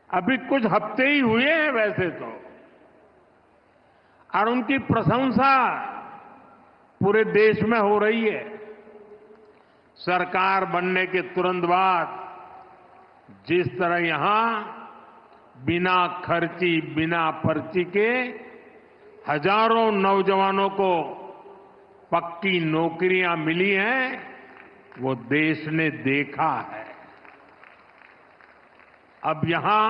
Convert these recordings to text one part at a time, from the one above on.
अभी कुछ हफ्ते ही हुए हैं वैसे तो, और उनकी प्रशंसा पूरे देश में हो रही है। सरकार बनने के तुरंत बाद जिस तरह यहां बिना खर्ची, बिना पर्ची के हजारों नौजवानों को पक्की नौकरियां मिली हैं, वो देश ने देखा है। अब यहां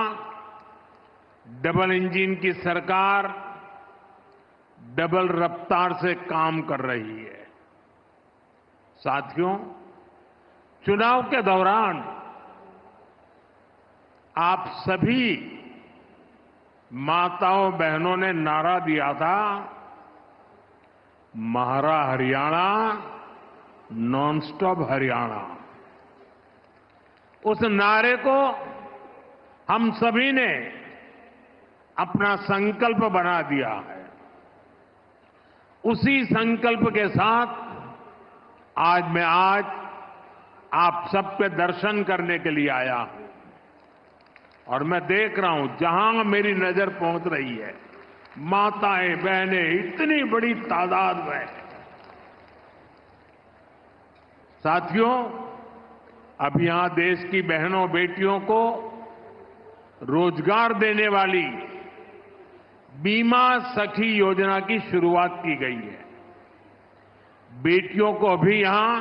डबल इंजन की सरकार डबल रफ्तार से काम कर रही है। साथियों, चुनाव के दौरान आप सभी माताओं बहनों ने नारा दिया था, महारा हरियाणा, नॉन स्टॉप हरियाणा। उस नारे को हम सभी ने अपना संकल्प बना दिया है। उसी संकल्प के साथ मैं आज आप सबके दर्शन करने के लिए आया हूं, और मैं देख रहा हूं जहां मेरी नजर पहुंच रही है, माताएं बहनें इतनी बड़ी तादाद में। साथियों, अब यहां देश की बहनों बेटियों को रोजगार देने वाली बीमा सखी योजना की शुरुआत की गई है। बेटियों को अभी यहां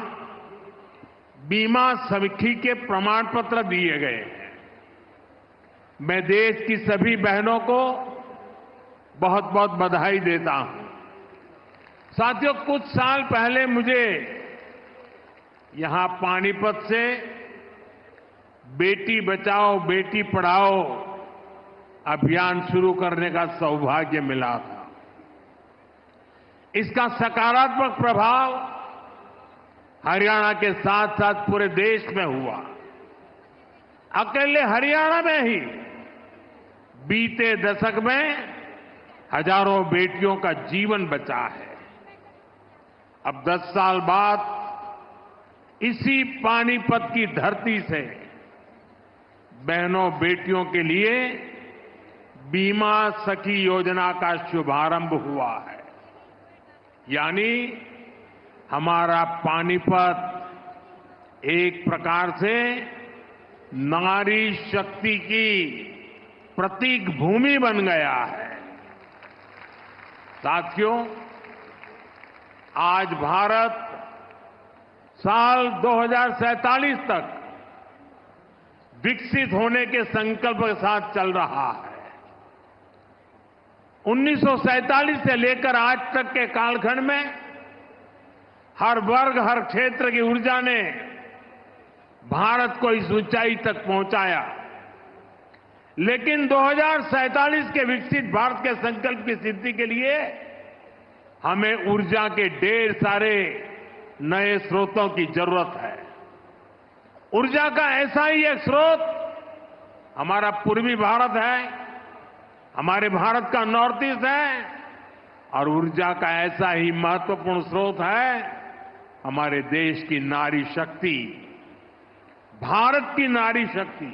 बीमा सखी के प्रमाण पत्र दिए गए हैं। मैं देश की सभी बहनों को बहुत बहुत बधाई देता हूं। साथियों, कुछ साल पहले मुझे यहां पानीपत से बेटी बचाओ बेटी पढ़ाओ अभियान शुरू करने का सौभाग्य मिला था। इसका सकारात्मक प्रभाव हरियाणा के साथ साथ पूरे देश में हुआ। अकेले हरियाणा में ही बीते दशक में हजारों बेटियों का जीवन बचा है। अब 10 साल बाद इसी पानीपत की धरती से बहनों बेटियों के लिए बीमा सखी योजना का शुभारंभ हुआ है। यानी हमारा पानीपत एक प्रकार से नारी शक्ति की प्रतीक भूमि बन गया है। साथियों, आज भारत साल 2047 तक विकसित होने के संकल्प के साथ चल रहा है। 1947 से लेकर आज तक के कालखंड में हर वर्ग, हर क्षेत्र की ऊर्जा ने भारत को इस ऊंचाई तक पहुंचाया। लेकिन 2047 के विकसित भारत के संकल्प की सिद्धि के लिए हमें ऊर्जा के ढेर सारे नए स्रोतों की जरूरत है। ऊर्जा का ऐसा ही एक स्रोत हमारा पूर्वी भारत है, हमारे भारत का नॉर्थ ईस्ट है, और ऊर्जा का ऐसा ही महत्वपूर्ण स्रोत है हमारे देश की नारी शक्ति, भारत की नारी शक्ति।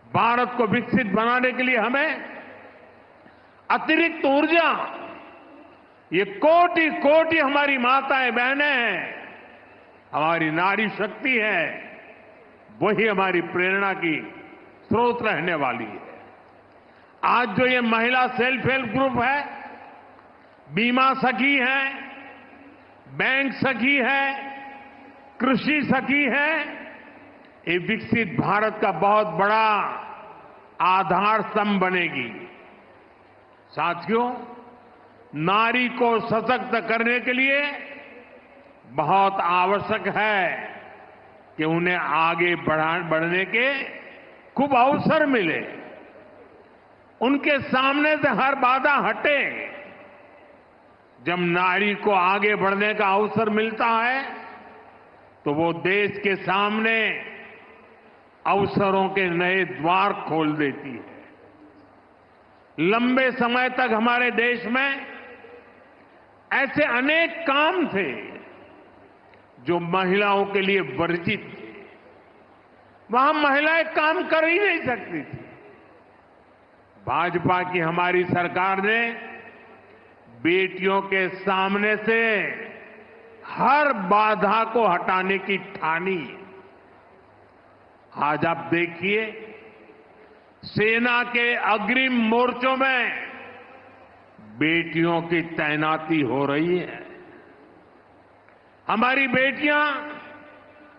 भारत को विकसित बनाने के लिए हमें अतिरिक्त ऊर्जा, ये कोटि कोटि हमारी माताएं बहनें हैं, हमारी नारी शक्ति है, वही हमारी प्रेरणा की स्रोत रहने वाली है। आज जो ये महिला सेल्फ हेल्प ग्रुप है, बीमा सखी है, बैंक सखी है, कृषि सखी है, ये विकसित भारत का बहुत बड़ा आधार स्तंभ बनेगी। साथियों, नारी को सशक्त करने के लिए बहुत आवश्यक है कि उन्हें आगे बढ़ने के खूब अवसर मिले, उनके सामने से हर बाधा हटे। जब नारी को आगे बढ़ने का अवसर मिलता है तो वो देश के सामने अवसरों के नए द्वार खोल देती है। लंबे समय तक हमारे देश में ऐसे अनेक काम थे जो महिलाओं के लिए वर्जित थे। वहां महिलाएं काम कर ही नहीं सकती थी। भाजपा की हमारी सरकार ने बेटियों के सामने से हर बाधा को हटाने की ठानी। आज आप देखिए, सेना के अग्रिम मोर्चों में बेटियों की तैनाती हो रही है। हमारी बेटियां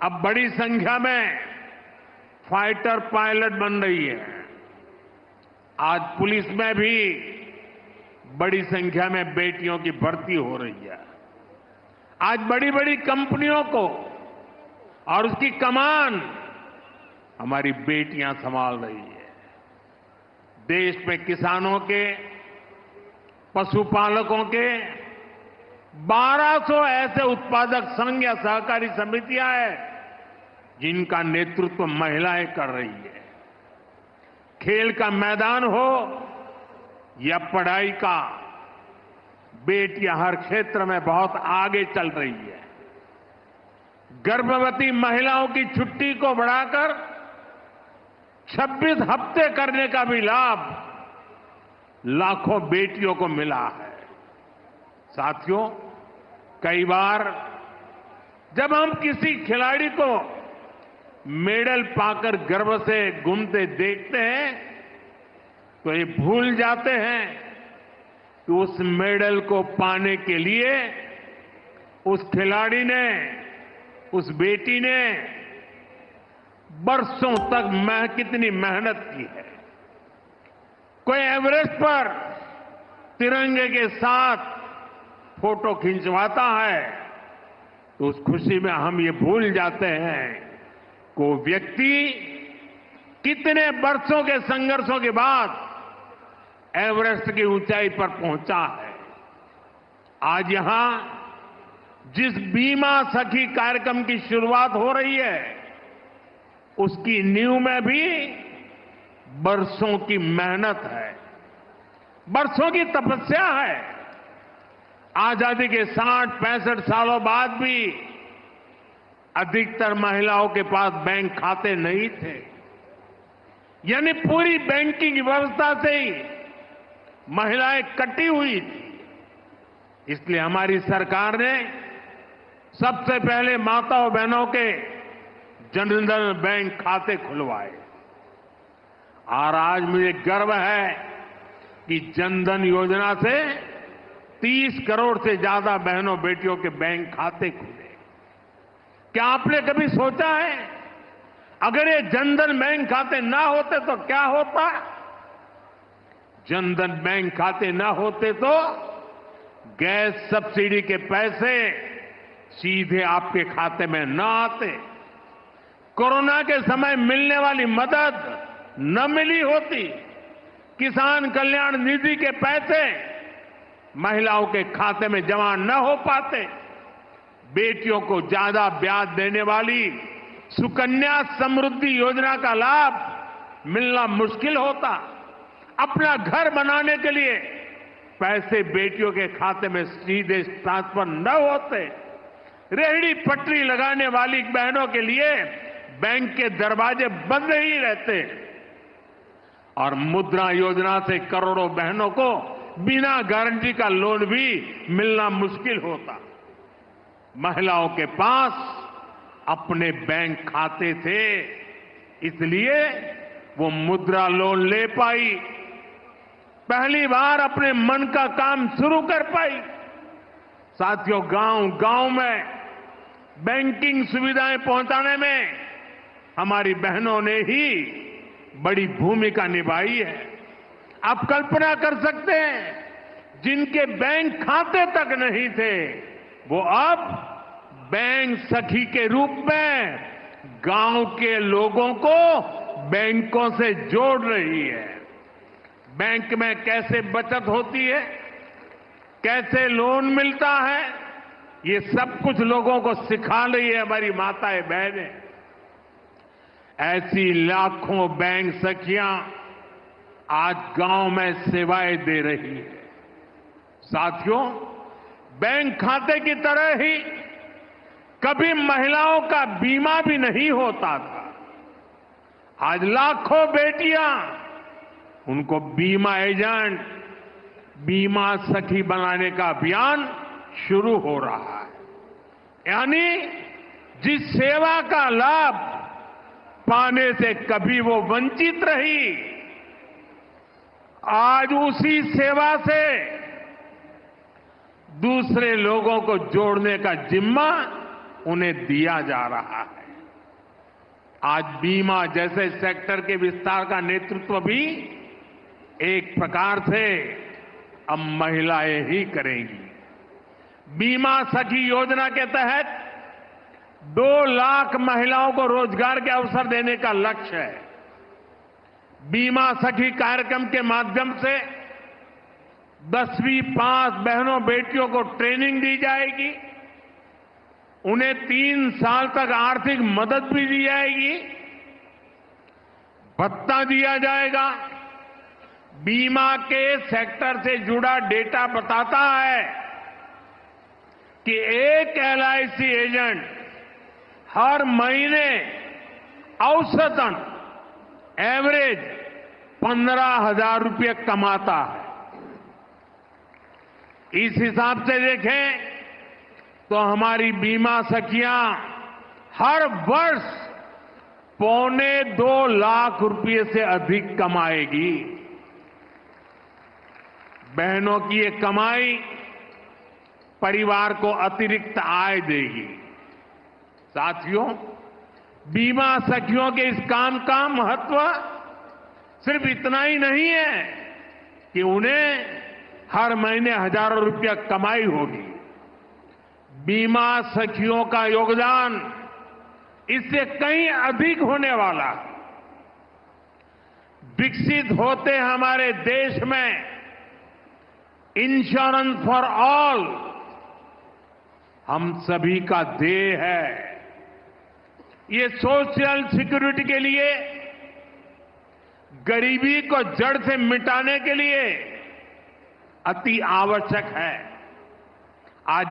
अब बड़ी संख्या में फाइटर पायलट बन रही है। आज पुलिस में भी बड़ी संख्या में बेटियों की भर्ती हो रही है। आज बड़ी बड़ी कंपनियों को और उसकी कमान हमारी बेटियां संभाल रही है। देश में किसानों के, पशुपालकों के 1200 ऐसे उत्पादक संघ या सहकारी समितियां हैं जिनका नेतृत्व महिलाएं कर रही है। खेल का मैदान हो या पढ़ाई का, बेटियां हर क्षेत्र में बहुत आगे चल रही है। गर्भवती महिलाओं की छुट्टी को बढ़ाकर 26 हफ्ते करने का भी लाभ लाखों बेटियों को मिला है। साथियों, कई बार जब हम किसी खिलाड़ी को मेडल पाकर गर्व से घूमते देखते हैं तो ये भूल जाते हैं कि उस मेडल को पाने के लिए उस खिलाड़ी ने, उस बेटी ने बरसों तक कितनी मेहनत की है। कोई एवरेस्ट पर तिरंगे के साथ फोटो खिंचवाता है तो उस खुशी में हम ये भूल जाते हैं कि वो व्यक्ति कितने वर्षों के संघर्षों के बाद एवरेस्ट की ऊंचाई पर पहुंचा है। आज यहां जिस बीमा सखी कार्यक्रम की शुरुआत हो रही है, उसकी नींव में भी बरसों की मेहनत है, बरसों की तपस्या है। आजादी के 60-65 सालों बाद भी अधिकतर महिलाओं के पास बैंक खाते नहीं थे, यानी पूरी बैंकिंग व्यवस्था से ही महिलाएं कटी हुई थी। इसलिए हमारी सरकार ने सबसे पहले माताओं बहनों के जनधन बैंक खाते खुलवाए और आज मुझे गर्व है कि जनधन योजना से 30 करोड़ से ज्यादा बहनों बेटियों के बैंक खाते खुले। क्या आपने कभी सोचा है अगर ये जनधन बैंक खाते ना होते तो क्या होता? जनधन बैंक खाते ना होते तो गैस सब्सिडी के पैसे सीधे आपके खाते में न आते, कोरोना के समय मिलने वाली मदद न मिली होती, किसान कल्याण निधि के पैसे महिलाओं के खाते में जमा न हो पाते, बेटियों को ज्यादा ब्याज देने वाली सुकन्या समृद्धि योजना का लाभ मिलना मुश्किल होता, अपना घर बनाने के लिए पैसे बेटियों के खाते में सीधे ट्रांसफर न होते, रेहड़ी पटरी लगाने वाली बहनों के लिए बैंक के दरवाजे बंद ही रहते और मुद्रा योजना से करोड़ों बहनों को बिना गारंटी का लोन भी मिलना मुश्किल होता। महिलाओं के पास अपने बैंक खाते थे, इसलिए वो मुद्रा लोन ले पाई, पहली बार अपने मन का काम शुरू कर पाई। साथियों, गांव-गांव में बैंकिंग सुविधाएं पहुंचाने में हमारी बहनों ने ही बड़ी भूमिका निभाई है। आप कल्पना कर सकते हैं जिनके बैंक खाते तक नहीं थे वो अब बैंक सखी के रूप में गांव के लोगों को बैंकों से जोड़ रही है। बैंक में कैसे बचत होती है, कैसे लोन मिलता है, ये सब कुछ लोगों को सिखा रही है हमारी माताएं बहनें। ऐसी लाखों बैंक सखियां आज गांव में सेवाएं दे रही है। साथियों, बैंक खाते की तरह ही कभी महिलाओं का बीमा भी नहीं होता था। आज लाखों बेटियां उनको बीमा एजेंट, बीमा सखी बनाने का अभियान शुरू हो रहा है। यानी जिस सेवा का लाभ पाने से कभी वो वंचित रही, आज उसी सेवा से दूसरे लोगों को जोड़ने का जिम्मा उन्हें दिया जा रहा है। आज बीमा जैसे सेक्टर के विस्तार का नेतृत्व भी एक प्रकार से अब महिलाएं ही करेंगी। बीमा सखी योजना के तहत 2 लाख महिलाओं को रोजगार के अवसर देने का लक्ष्य है। बीमा सखी कार्यक्रम के माध्यम से 10वीं पास बहनों बेटियों को ट्रेनिंग दी जाएगी, उन्हें 3 साल तक आर्थिक मदद भी दी जाएगी, भत्ता दिया जाएगा। बीमा के सेक्टर से जुड़ा डेटा बताता है कि एक एलआईसी एजेंट हर महीने औसतन एवरेज 15,000 रुपये कमाता है। इस हिसाब से देखें तो हमारी बीमा सखियां हर वर्ष 2.25 लाख रुपये से अधिक कमाएगी। बहनों की ये कमाई परिवार को अतिरिक्त आय देगी। साथियों, बीमा सखियों के इस काम का महत्व सिर्फ इतना ही नहीं है कि उन्हें हर महीने हजारों रुपया कमाई होगी। बीमा सखियों का योगदान इससे कहीं अधिक होने वाला। विकसित होते हमारे देश में इंश्योरेंस फॉर ऑल हम सभी का ध्येय है। ये सोशल सिक्योरिटी के लिए, गरीबी को जड़ से मिटाने के लिए अति आवश्यक है। आज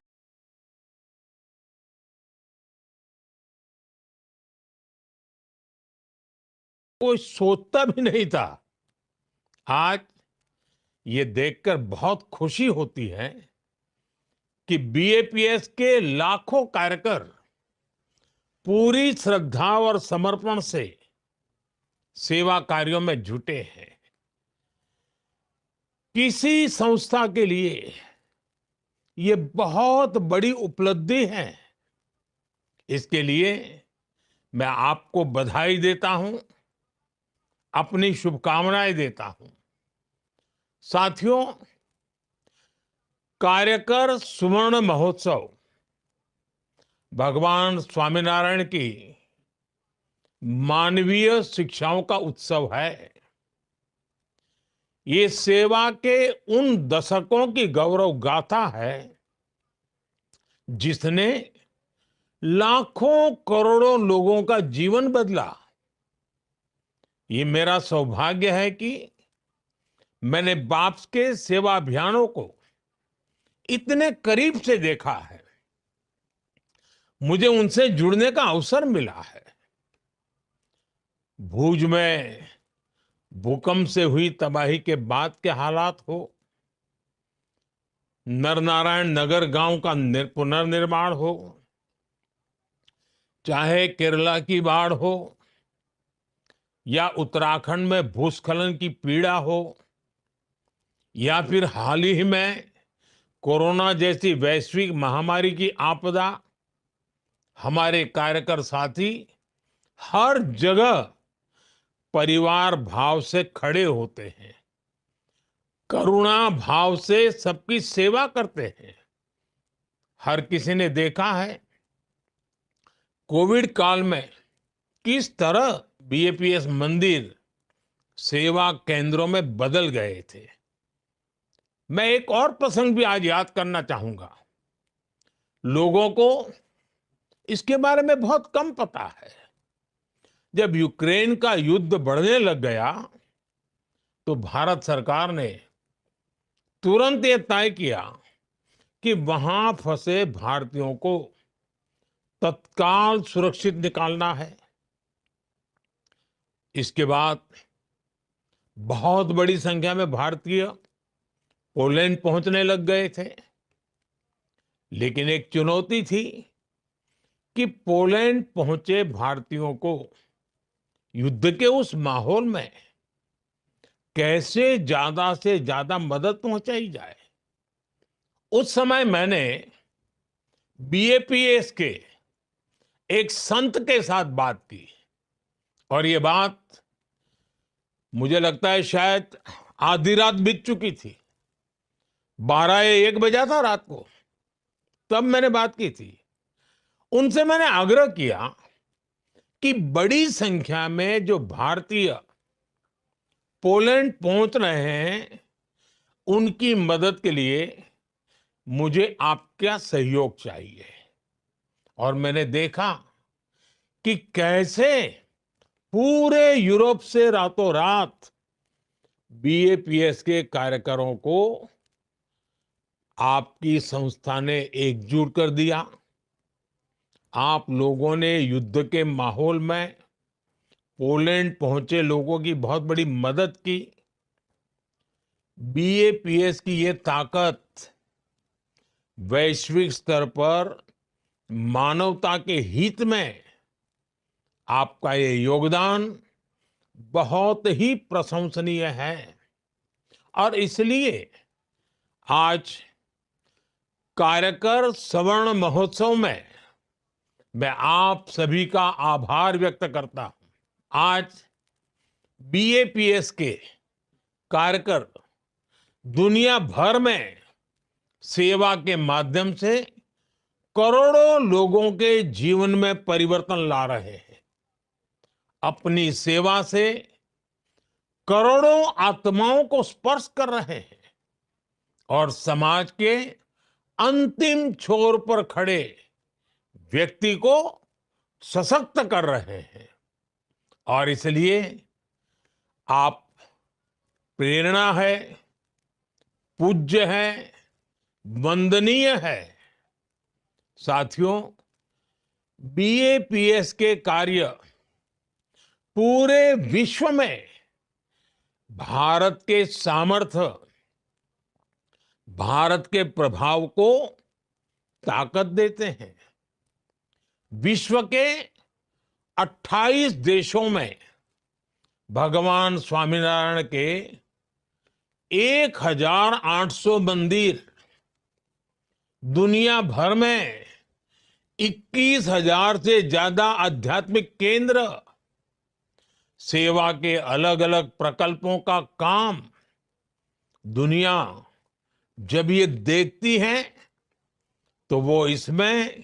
कोई सोचता भी नहीं था। आज ये देखकर बहुत खुशी होती है कि बीएपीएस के लाखों कार्यकर पूरी श्रद्धा और समर्पण से सेवा कार्यों में जुटे हैं। किसी संस्था के लिए ये बहुत बड़ी उपलब्धि है। इसके लिए मैं आपको बधाई देता हूं, अपनी शुभकामनाएं देता हूं। साथियों, कार्यकर सुवर्ण महोत्सव भगवान स्वामीनारायण की मानवीय शिक्षाओं का उत्सव है। ये सेवा के उन दशकों की गौरव गाथा है जिसने लाखों करोड़ों लोगों का जीवन बदला। ये मेरा सौभाग्य है कि मैंने बाप्स के सेवा अभियानों को इतने करीब से देखा है। मुझे उनसे जुड़ने का अवसर मिला है। भूज में भूकंप से हुई तबाही के बाद के हालात हो, नरनारायण नगर गांव का पुनर्निर्माण हो, चाहे केरला की बाढ़ हो या उत्तराखंड में भूस्खलन की पीड़ा हो, या फिर हाल ही में कोरोना जैसी वैश्विक महामारी की आपदा, हमारे कार्यकर साथी हर जगह परिवार भाव से खड़े होते हैं, करुणा भाव से सबकी सेवा करते हैं। हर किसी ने देखा है कोविड काल में किस तरह बीएपीएस मंदिर सेवा केंद्रों में बदल गए थे। मैं एक और प्रसंग भी आज याद करना चाहूंगा। लोगों को इसके बारे में बहुत कम पता है। जब यूक्रेन का युद्ध बढ़ने लग गया तो भारत सरकार ने तुरंत ये तय किया कि वहां फंसे भारतीयों को तत्काल सुरक्षित निकालना है। इसके बाद बहुत बड़ी संख्या में भारतीय पोलैंड पहुंचने लग गए थे। लेकिन एक चुनौती थी कि पोलैंड पहुंचे भारतीयों को युद्ध के उस माहौल में कैसे ज्यादा से ज्यादा मदद पहुंचाई जाए। उस समय मैंने बीएपीएस के एक संत के साथ बात की और ये बात मुझे लगता है शायद आधी रात बीत चुकी थी। 12 या 1 बजा था रात को, तब मैंने बात की थी। उनसे मैंने आग्रह किया कि बड़ी संख्या में जो भारतीय पोलैंड पहुंच रहे हैं, उनकी मदद के लिए मुझे आपका सहयोग चाहिए। और मैंने देखा कि कैसे पूरे यूरोप से रातों रात बीएपीएस के कार्यकरों को आपकी संस्था ने एकजुट कर दिया। आप लोगों ने युद्ध के माहौल में पोलैंड पहुंचे लोगों की बहुत बड़ी मदद की। बीएपीएस की ये ताकत वैश्विक स्तर पर मानवता के हित में आपका ये योगदान बहुत ही प्रशंसनीय है। और इसलिए आज कार्यकर स्वर्ण महोत्सव में मैं आप सभी का आभार व्यक्त करता हूं। आज बीएपीएस के कार्यकर दुनिया भर में सेवा के माध्यम से करोड़ों लोगों के जीवन में परिवर्तन ला रहे हैं। अपनी सेवा से करोड़ों आत्माओं को स्पर्श कर रहे हैं और समाज के अंतिम छोर पर खड़े व्यक्ति को सशक्त कर रहे हैं। और इसलिए आप प्रेरणा है, पूज्य है, वंदनीय है। साथियों, बीएपीएस के कार्य पूरे विश्व में भारत के सामर्थ्य, भारत के प्रभाव को ताकत देते हैं। विश्व के 28 देशों में भगवान स्वामीनारायण के 1800 मंदिर, दुनिया भर में 21,000 से ज्यादा आध्यात्मिक केंद्र, सेवा के अलग अलग प्रकल्पों का काम दुनिया जब ये देखती है तो वो इसमें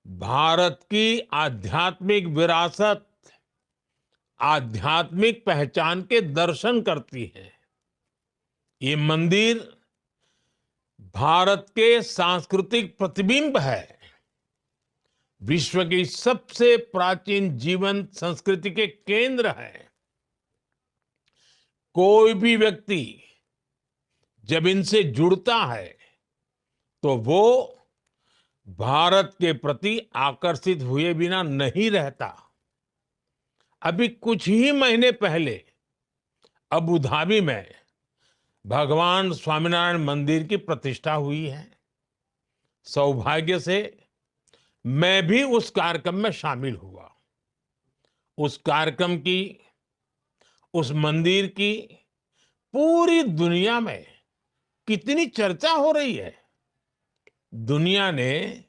भारत की आध्यात्मिक विरासत, आध्यात्मिक पहचान के दर्शन करती है। ये मंदिर भारत के सांस्कृतिक प्रतिबिंब है। विश्व की सबसे प्राचीन जीवंत संस्कृति के केंद्र है। कोई भी व्यक्ति जब इनसे जुड़ता है तो वो भारत के प्रति आकर्षित हुए बिना नहीं रहता। अभी कुछ ही महीने पहले अबू धाबी में भगवान स्वामीनारायण मंदिर की प्रतिष्ठा हुई है। सौभाग्य से मैं भी उस कार्यक्रम में शामिल हुआ। उस कार्यक्रम की, उस मंदिर की पूरी दुनिया में कितनी चर्चा हो रही है। दुनिया ने